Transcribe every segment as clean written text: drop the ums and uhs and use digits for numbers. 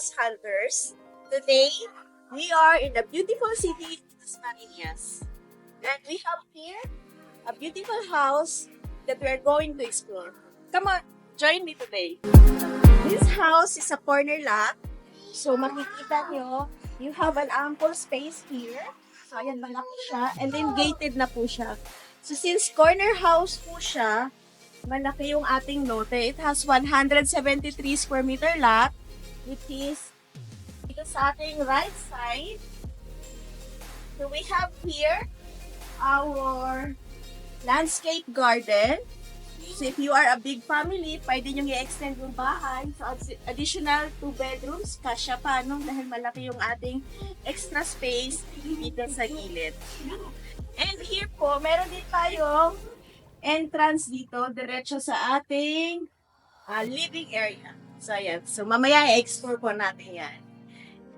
house hunters. Today, we are in the beautiful city of Dasmariñas. And we have here a beautiful house that we're going to explore. Come on, join me today. This house is a corner lot. So makikita nyo, you have an ample space here. So ayan, malaki siya. And then gated na po siya. So since corner house po siya, malaki yung ating lote. It has 173 square meter lot, which is dito sa ating right side. So we have here our landscape garden. So if you are a big family, pwede nyo i-extend yung bahay. So additional 2 bedrooms, kasya pa, no? Dahil malaki yung ating extra space dito sa gilid. And here po, meron din tayong entrance dito, diretso sa ating living area. So ayan, so mamaya i-explore po natin yan.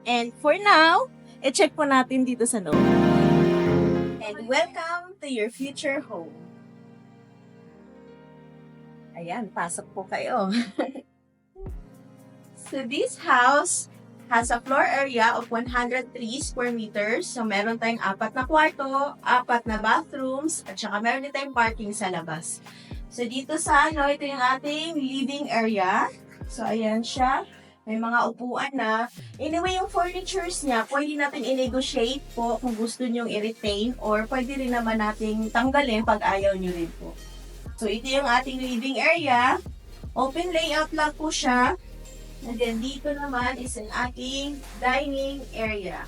And for now, i-check po natin dito sa loob. And welcome to your future home. Ayan, pasok po kayo. So this house has a floor area of 103 square meters. So meron tayong 4 na kwarto, 4 na bathrooms, at saka meron din tayong parking sa labas. So dito sa ito yung ating living area. So ayan siya. May mga upuan na. Anyway, yung furnitures niya, pwede natin i-negotiate po kung gusto nyong i-retain or pwede rin naman nating tanggalin pag ayaw nyo rin po. So, ito yung ating living area. Open layout lang po siya. And then, dito naman is ang ating dining area.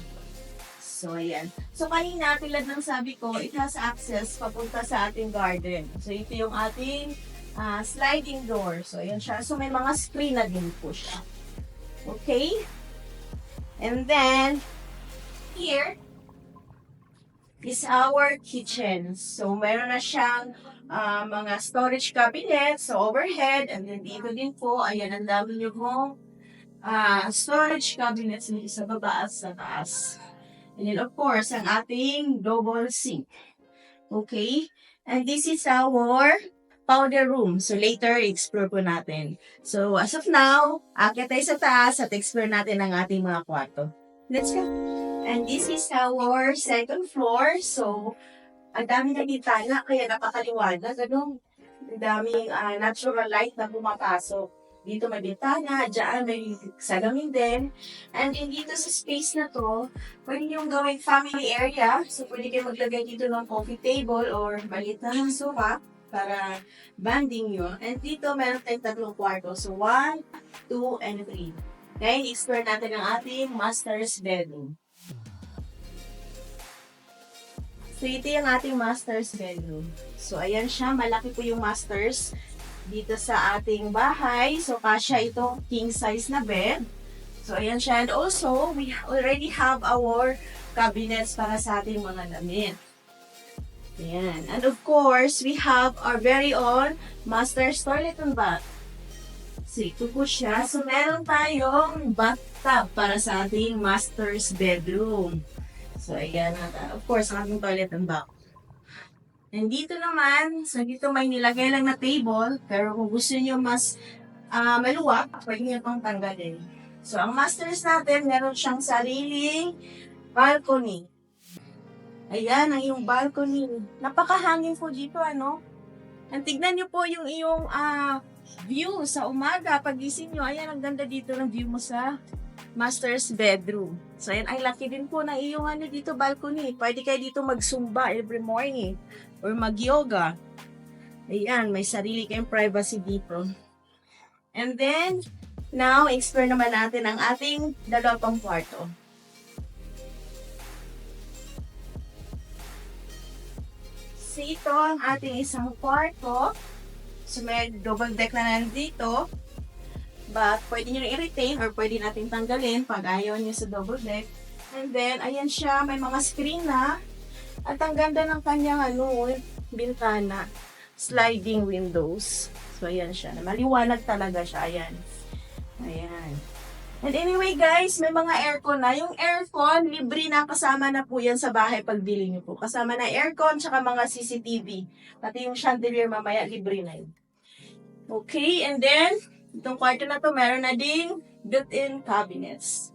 So, ayan. So, kanina, tulad ng sabi ko, it has access papunta sa ating garden. So, ito yung ating sliding door. So, ayan siya. So, may mga screen na din po siya. Okay? And then, here is our kitchen. So, meron na siyang mga storage cabinets, so overhead, and then dito din po, ayan, ang dami nyo pong storage cabinets dito sa baba at sa taas. And then, of course, ang ating double sink. Okay? And this is our powder room. So, later, explore po natin. So, as of now, akit tayo sa taas at explore natin ang ating mga kwarto. Let's go! And this is our second floor. So, ang daming nagitana, kaya napakaliwanag. Ang daming natural light na pumapasok. Dito may bintana, dyan may salamin din. And then dito sa space na to, pwede yung gawing family area. So, pwede kayo maglagay dito ng coffee table or maliit na sofa para banding nyo. And dito meron tayong 3 kwarto. So, 1, 2, and 3. Ngayon, explore natin ang ating master's bedroom. So, ito yung ating master's bedroom. So, ayan siya. Malaki po yung master's dito sa ating bahay. So, kasya itong king size na bed. So, ayan siya. And also, we already have our cabinets para sa ating mga damit. Ayan. And of course, we have our very own master's toilet and bath. So, ito po siya. So, meron tayong bathtub para sa ating master's bedroom. So, ayan. Of course, ang ating toilet and bath. And dito naman, so dito may nilagay lang na table, pero kung gusto niyo mas maluwag, pwede niyo itong tanggalin. So, ang masters natin, meron siyang sariling balcony. Ayan, ang iyong balcony. Napakahangin po dito, ano? And tignan niyo po yung iyong view sa umaga. Pagising niyo, ayan, ang ganda dito ng view mo sa master's bedroom. So, ayan, ang laki din po ng iyong dito, balcony. Pwede kayo dito mag-zumba every morning or mag-yoga. Ayan, may sarili kayong privacy dito. And then, now, explore naman natin ang ating 2 kwarto. So, ito ang ating isang kwarto. So, may double deck na nandito. But, pwede nyo i-retain or pwede natin tanggalin pag ayaw nyo sa double deck. And then, ayan siya, may mga screen na. At ang ganda ng kanyang bintana. Sliding windows. So, ayan siya. Maliwanag talaga siya. Ayan. Ayan. And anyway guys, may mga aircon na. Yung aircon, libre na, kasama na po yan sa bahay pag bili nyo po. Kasama na aircon, tsaka mga CCTV. Pati yung chandelier mamaya, libre na yun. Okay, and then, Itong kwarto na to, meron na ding built-in cabinets.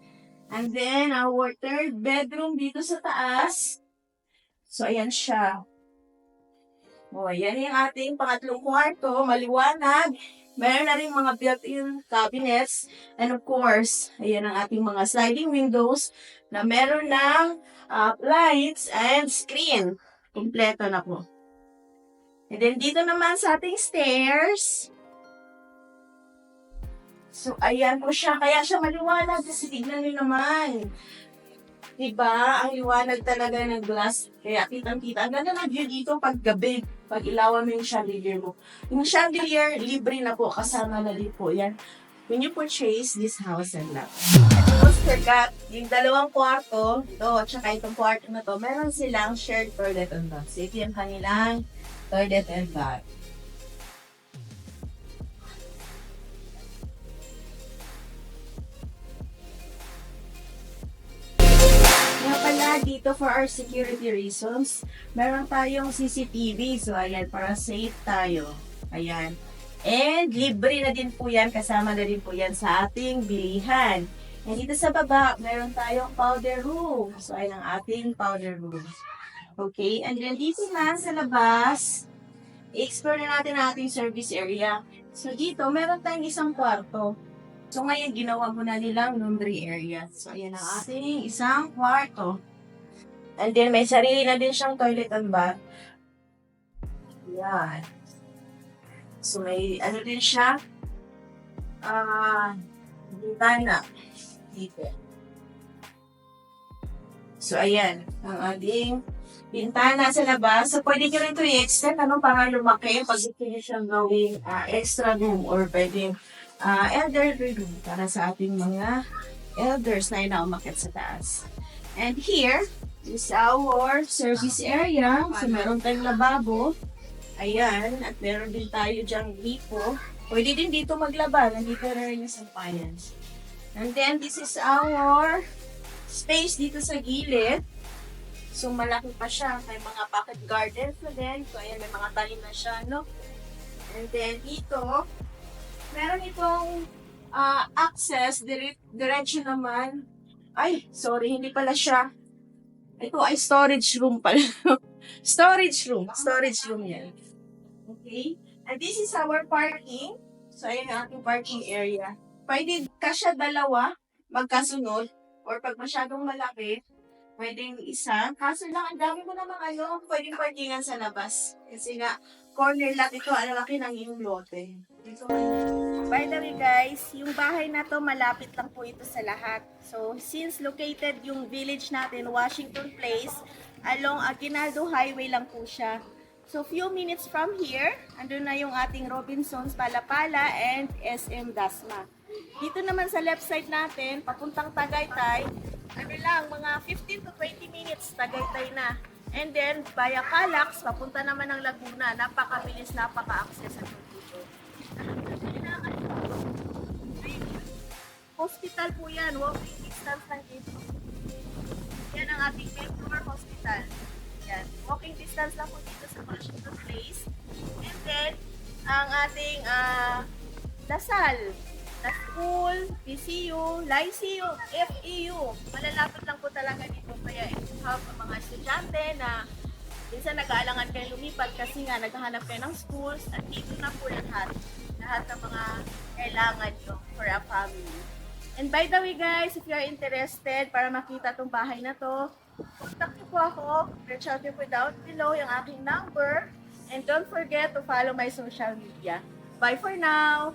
And then, our third bedroom dito sa taas. So, ayan siya. O, ayan yung ating pangatlong kwarto, maliwanag. Meron na rin mga built-in cabinets. And of course, ayan ang ating mga sliding windows na meron ng lights and screen. Kompleto na po. And then, dito naman sa ating stairs. So, ayan po siya. Kaya siya maliwanag kasi tignan nyo naman. Diba? Ang liwanag talaga ng glass. Kaya kitang-kita. Ang ganda ng view dito pag gabi. Pag ilawan mo yung chandelier mo. Yung chandelier, libre na po. Kasama na din po yan. When you purchase this house and lot. Don't forget, yung dalawang kwarto, ito, tsaka itong kwarto na to, meron silang shared toilet and bath. So, ito yung kanilang toilet and bath. Nga pala, dito for our security reasons, meron tayong CCTV. So, ayan, para safe tayo. Ayan. And libre na din po yan, kasama na din po yan sa ating bilihan. And dito sa baba, meron tayong powder room. So, ayan ang ating powder room. Okay, and then dito na sa labas, i-explore na natin ang ating service area. So, dito, meron tayong isang kwarto. So, ngayon, ginawa mo na nilang laundry area. So, ayan ang ating isang kwarto. And then, may sarili na din siyang toilet and bath. Yan. So, may ano din siya. Bintana. Dito. So, ayan. Ang ating bintana sa labas. So, pwede nyo rin ito i-extend, para lumaki. Pag gusto nyo siyang gawing extra room or pwedeng elderly room para sa ating mga elders na inaumakit sa taas. And here is our service area. So, meron tayong lababo. Ayan. At meron din tayo dyang gripo. Pwede din dito maglaba. Nandito na rin yung sampayan. And then, this is our space dito sa gilid. So, malaki pa siya. May mga pocket gardens na din. So, ayan, may mga tanim na siya, no? And then, dito, meron itong access, diretso naman. Ay, sorry, hindi pala siya. Ito ay storage room pala. Storage room yan. Okay? And this is our parking. So, ayan ang ating parking area. Pwede kasya dalawa, magkasunod, or pag masyadong malaki, pwedeng isa. Kaso lang, ang dami mo namang pwedeng parkingan sa labas. Kasi nga, corner lot ito, ang laki ng iyong lote. By the way guys, yung bahay na to malapit lang po ito sa lahat. So since located yung village natin, Washington Place, along Aguinaldo Highway lang po siya. So few minutes from here, andun na yung ating Robinsons Palapala and SM Dasma. Dito naman sa left side natin, papuntang Tagaytay, mga 15 to 20 minutes, Tagaytay na. And then, via Calax, papunta naman ng Laguna. Napakabilis, napaka-accessible dito. Hospital po yan. Walking distance lang dito. Yan ang ating Member Hospital. Yan. Walking distance lang po dito sa Washington Place. And then, ang ating Lasal, The School, PCU, LICU, FEU. Malalapit lang po talaga dito. Kaya if you have mga estudyante na minsan nag-aalangan kayo lumipat kasi nga naghahanap kayo ng schools, at dito na po lahat. Lahat ng mga kailangan nyo for a family. And by the way guys, if you are interested para makita itong bahay na to, contact nyo po ako. Reach out nyo po down below yung aking number. And don't forget to follow my social media. Bye for now!